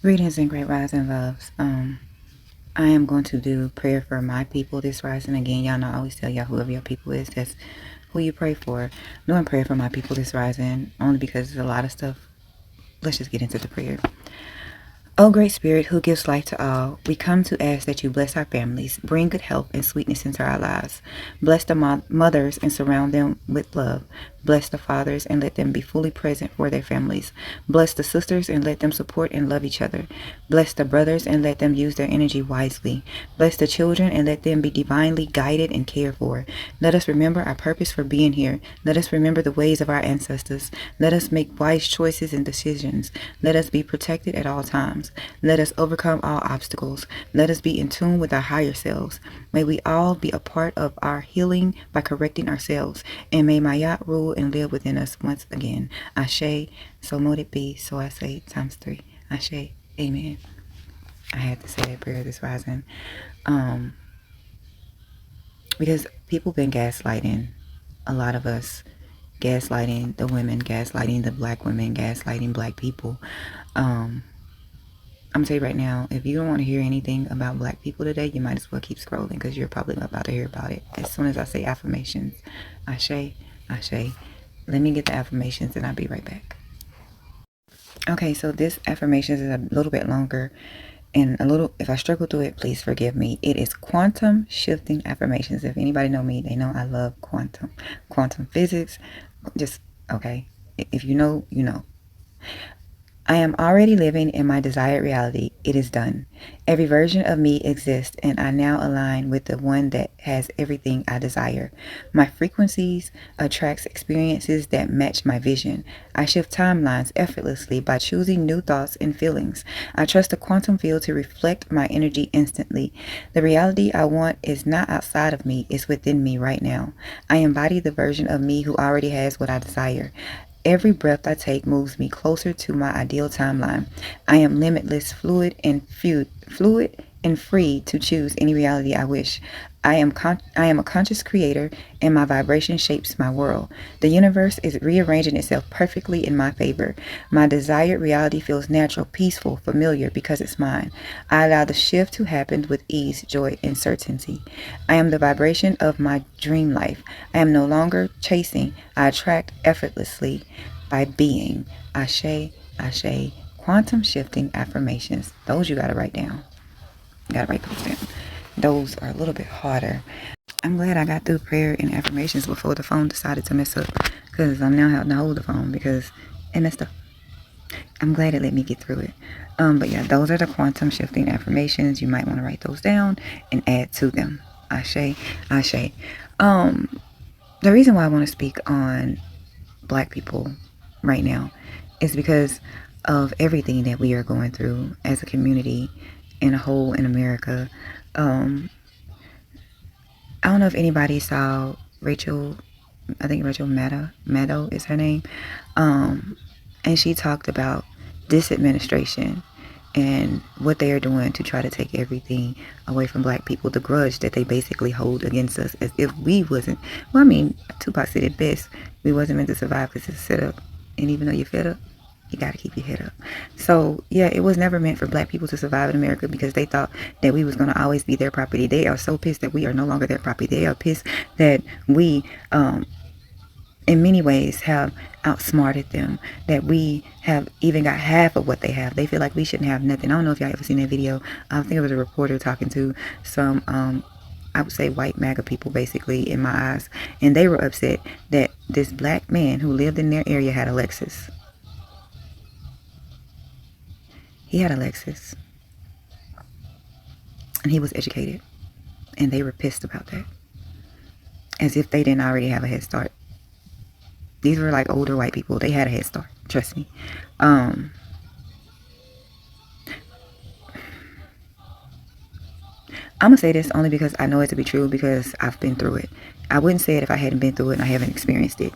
Greetings and great rising loves. I am going to do prayer for my people this rising. Again, y'all know I always tell y'all whoever your people is, that's who you pray for. I'm doing prayer for my people this rising only because there's a lot of stuff. Let's just get into the prayer. O great Spirit, who gives life to all, we come to ask that you bless our families, bring good health and sweetness into our lives. Bless the mothers and surround them with love. Bless the fathers and let them be fully present for their families. Bless the sisters and let them support and love each other. Bless the brothers and let them use their energy wisely. Bless the children and let them be divinely guided and cared for. Let us remember our purpose for being here. Let us remember the ways of our ancestors. Let us make wise choices and decisions. Let us be protected at all times. Let us overcome all obstacles. Let us be in tune with our higher selves. May we all be a part of our healing by correcting ourselves. And may Mayat rule and live within us once again. Ashe, so mote it be, so I say times 3. Ashe, amen. I had to say that prayer this rising. Because people been gaslighting a lot of us. Gaslighting the women, gaslighting the black women, gaslighting black people. I'm gonna tell you right now, if you don't want to hear anything about black people today, you might as well keep scrolling because you're probably about to hear about it. As soon as I say affirmations, Ashe, Ashe. Let me get the affirmations and I'll be right back. Okay, so this affirmations is a little bit longer and a little, if I struggle through it, please forgive me. It is quantum shifting affirmations. If anybody know me, they know I love quantum physics. Just, okay. If you know, you know. I am already living in my desired reality. It is done. Every version of me exists, and I now align with the one that has everything I desire. My frequencies attracts experiences that match my vision. I shift timelines effortlessly by choosing new thoughts and feelings. I trust the quantum field to reflect my energy instantly. The reality I want is not outside of me, it's within me right now. I embody the version of me who already has what I desire. Every breath I take moves me closer to my ideal timeline. I am limitless, fluid and free to choose any reality I wish. I am a conscious creator, and my vibration shapes my world. The universe is rearranging itself perfectly in my favor. My desired reality feels natural, peaceful, familiar because it's mine. I allow the shift to happen with ease, joy, and certainty. I am the vibration of my dream life. I am no longer chasing. I attract effortlessly by being. Ashe, Ashe. Quantum shifting affirmations. Those you got to write down. You got to write those down. Those are a little bit harder. I'm glad I got through prayer and affirmations before the phone decided to mess up, because I'm now having to hold the phone because it messed up. I'm glad it let me get through it. But yeah, those are the quantum shifting affirmations. You might want to write those down and add to them. Ashe, Ashe. The reason why I want to speak on black people right now is because of everything that we are going through as a community in a whole in America. I don't know if anybody saw Rachel, I think Rachel Maddow is her name. And she talked about this administration and what they are doing to try to take everything away from black people, the grudge that they basically hold against us, as if we wasn't, well, I mean, Tupac said it best, we wasn't meant to survive because it's set up, and even though you're fed up, you got to keep your head up. So yeah, it was never meant for black people to survive in America because they thought that we was going to always be their property. They are so pissed that we are no longer their property. They are pissed that we in many ways have outsmarted them, that we have even got half of what they have. They feel like we shouldn't have nothing. I don't know if y'all ever seen that video. I think it was a reporter talking to some I would say white MAGA people, basically, in my eyes, and they were upset that this black man who lived in their area had a Lexus. He had a Lexus and he was educated, and they were pissed about that, as if they didn't already have a head start. These were like older white people. They had a head start, trust me. I'm gonna say this only because I know it to be true, because I've been through it. I wouldn't say it if I hadn't been through it and I haven't experienced it.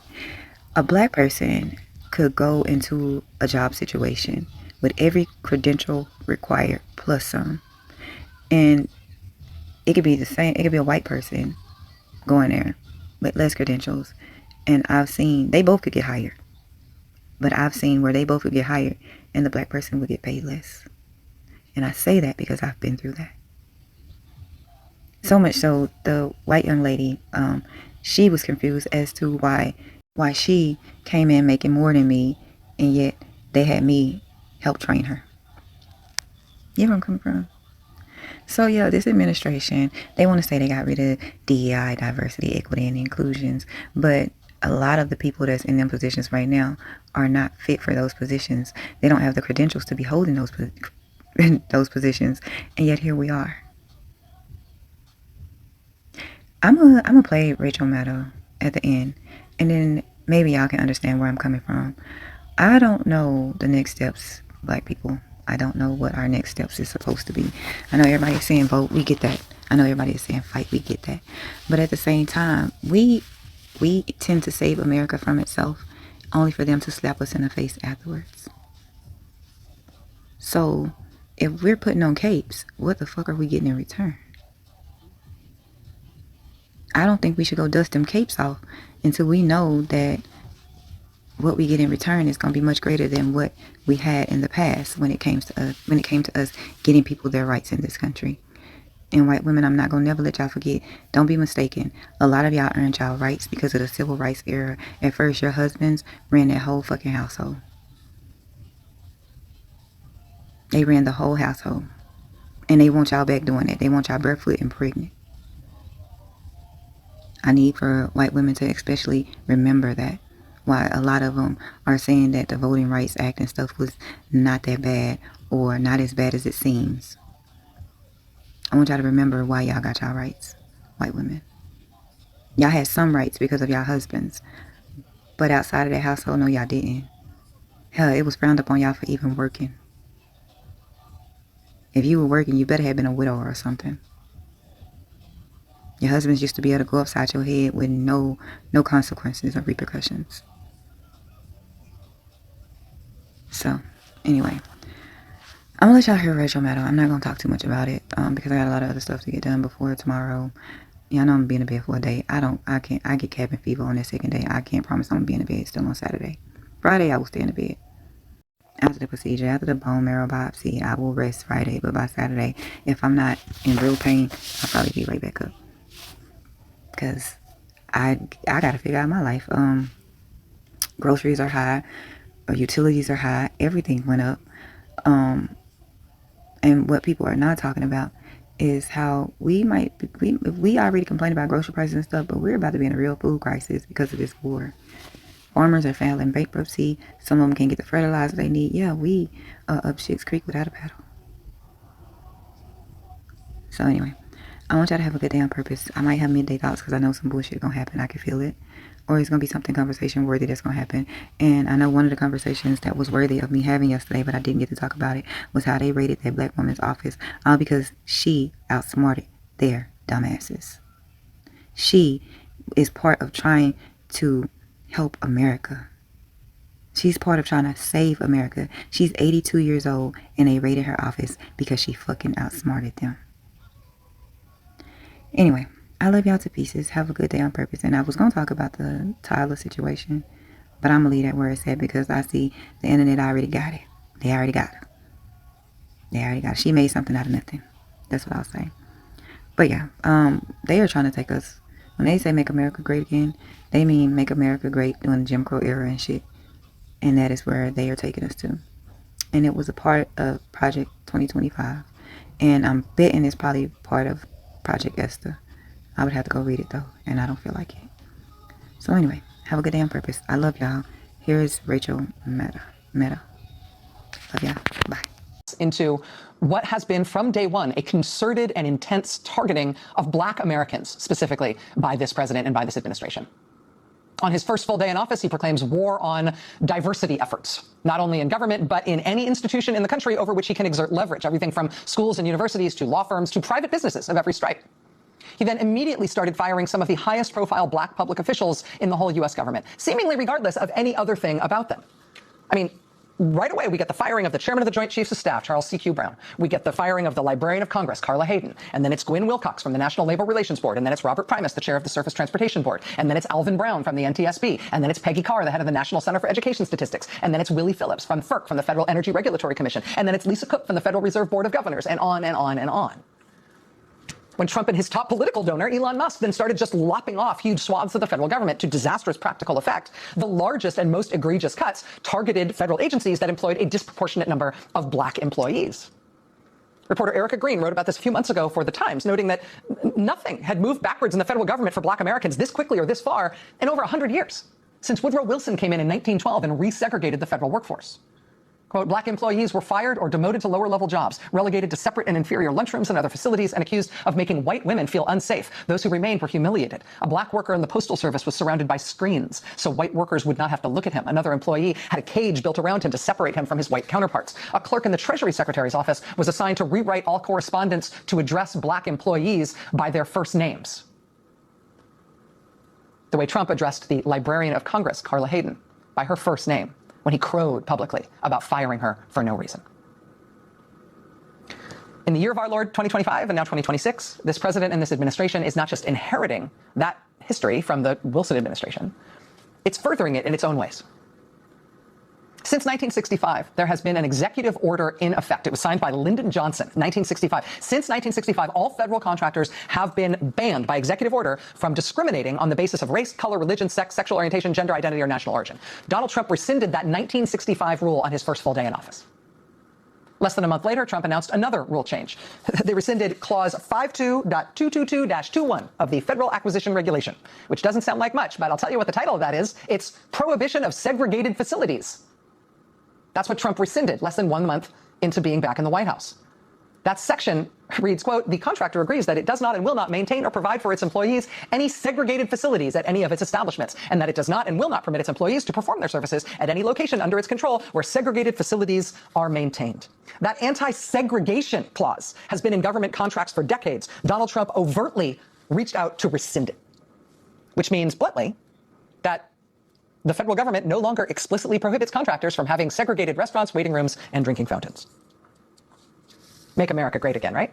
A black person could go into a job situation with every credential required plus some, and it could be the same. It could be a white person going there with less credentials, and I've seen they both could get hired, but I've seen where they both would get hired and the black person would get paid less. And I say that because I've been through that. So much so, the white young lady, she was confused as to why she came in making more than me, and yet they had me help train her. You know where I'm coming from? So yeah, this administration, they want to say they got rid of DEI, diversity, equity, and inclusions, but a lot of the people that's in them positions right now are not fit for those positions. They don't have the credentials to be holding those positions, and yet here we are. I'm gonna play Rachel Maddow at the end, and then maybe y'all can understand where I'm coming from. I don't know the next steps, black people. I don't know what our next steps is supposed to be. I know everybody's saying vote, we get that. I know everybody is saying fight, we get that. But at the same time, we tend to save America from itself, only for them to slap us in the face afterwards. So, if we're putting on capes, what the fuck are we getting in return? I don't think we should go dust them capes off until we know that what we get in return is going to be much greater than what we had in the past when it came to us getting people their rights in this country. And white women, I'm not going to never let y'all forget, don't be mistaken, a lot of y'all earned y'all rights because of the civil rights era. At first, your husbands ran that whole fucking household. They ran the whole household. And they want y'all back doing that. They want y'all barefoot and pregnant. I need for white women to especially remember that. Why a lot of them are saying that the Voting Rights Act and stuff was not that bad or not as bad as it seems. I want y'all to remember why y'all got y'all rights, white women. Y'all had some rights because of y'all husbands, but outside of that household, no, y'all didn't. Hell, it was frowned upon y'all for even working. If you were working, you better have been a widow or something. Your husbands used to be able to go upside your head with no consequences or repercussions. So, anyway, I'm gonna let y'all hear Rachel Maddow. I'm not gonna talk too much about it because I got a lot of other stuff to get done before tomorrow. Yeah, I know I'm gonna be in the bed for a day. I get cabin fever on that second day. I can't promise I'm gonna be in the bed still on Saturday. Friday, I will stay in the bed. After the procedure, after the bone marrow biopsy, I will rest Friday. But by Saturday, if I'm not in real pain, I'll probably be right back up. Because I gotta figure out my life. Groceries are high, utilities are high, everything went up. And what people are not talking about is how we already complain about grocery prices and stuff, but we're about to be in a real food crisis because of this war. Farmers are filing bankruptcy. Some of them can't get the fertilizer they need. Yeah, we up shit's creek without a paddle. So anyway, I want y'all to have a good day on purpose. I might have midday thoughts because I know some bullshit gonna happen. I can feel it. Or it's gonna be something conversation worthy that's gonna happen. And I know one of the conversations that was worthy of me having yesterday, but I didn't get to talk about it, was how they raided that black woman's office, all because she outsmarted their dumbasses. She is part of trying to help America. She's part of trying to save America. She's 82 years old and they raided her office because she fucking outsmarted them. Anyway, I love y'all to pieces. Have a good day on purpose. And I was going to talk about the Tyler situation, but I'm going to leave that where it's at because I see the internet already got it. They already got her. They already got it. She made something out of nothing. That's what I'll say. But yeah, they are trying to take us. When they say make America great again, they mean make America great during the Jim Crow era and shit. And that is where they are taking us to. And it was a part of Project 2025. And I'm betting it's probably part of Project Esther. I would have to go read it though, and I don't feel like it. So anyway, have a good day on purpose. I love y'all. Here is Rachel Maddow. Love y'all. Bye. Into what has been from day one a concerted and intense targeting of Black Americans, specifically by this president and by this administration. On his first full day in office, he proclaims war on diversity efforts, not only in government, but in any institution in the country over which he can exert leverage, everything from schools and universities to law firms to private businesses of every stripe. He then immediately started firing some of the highest profile Black public officials in the whole U.S. government, seemingly regardless of any other thing about them. I mean, right away, we get the firing of the chairman of the Joint Chiefs of Staff, Charles C.Q. Brown. We get the firing of the Librarian of Congress, Carla Hayden. And then it's Gwynne Wilcox from the National Labor Relations Board. And then it's Robert Primus, the chair of the Surface Transportation Board. And then it's Alvin Brown from the NTSB. And then it's Peggy Carr, the head of the National Center for Education Statistics. And then it's Willie Phillips from FERC, from the Federal Energy Regulatory Commission. And then it's Lisa Cook from the Federal Reserve Board of Governors, and on and on and on. When Trump and his top political donor, Elon Musk, then started just lopping off huge swaths of the federal government to disastrous practical effect, the largest and most egregious cuts targeted federal agencies that employed a disproportionate number of black employees. Reporter Erica Green wrote about this a few months ago for The Times, noting that nothing had moved backwards in the federal government for black Americans this quickly or this far in over 100 years, since Woodrow Wilson came in 1912 and resegregated the federal workforce. Quote, black employees were fired or demoted to lower-level jobs, relegated to separate and inferior lunchrooms and other facilities, and accused of making white women feel unsafe. Those who remained were humiliated. A black worker in the Postal Service was surrounded by screens, so white workers would not have to look at him. Another employee had a cage built around him to separate him from his white counterparts. A clerk in the Treasury Secretary's office was assigned to rewrite all correspondence to address black employees by their first names. The way Trump addressed the Librarian of Congress, Carla Hayden, by her first name, when he crowed publicly about firing her for no reason. In the year of our Lord 2025 and now 2026, this president and this administration is not just inheriting that history from the Wilson administration, it's furthering it in its own ways. Since 1965, there has been an executive order in effect. It was signed by Lyndon Johnson, 1965. Since 1965, all federal contractors have been banned by executive order from discriminating on the basis of race, color, religion, sex, sexual orientation, gender identity, or national origin. Donald Trump rescinded that 1965 rule on his first full day in office. Less than a month later, Trump announced another rule change. They rescinded Clause 52.222-21 of the Federal Acquisition Regulation, which doesn't sound like much, but I'll tell you what the title of that is. It's Prohibition of Segregated Facilities. That's what Trump rescinded less than 1 month into being back in the White House. That section reads, quote, the contractor agrees that it does not and will not maintain or provide for its employees any segregated facilities at any of its establishments, and that it does not and will not permit its employees to perform their services at any location under its control where segregated facilities are maintained. That anti-segregation clause has been in government contracts for decades. Donald Trump overtly reached out to rescind it, which means bluntly that the federal government no longer explicitly prohibits contractors from having segregated restaurants, waiting rooms, and drinking fountains. Make America great again, right?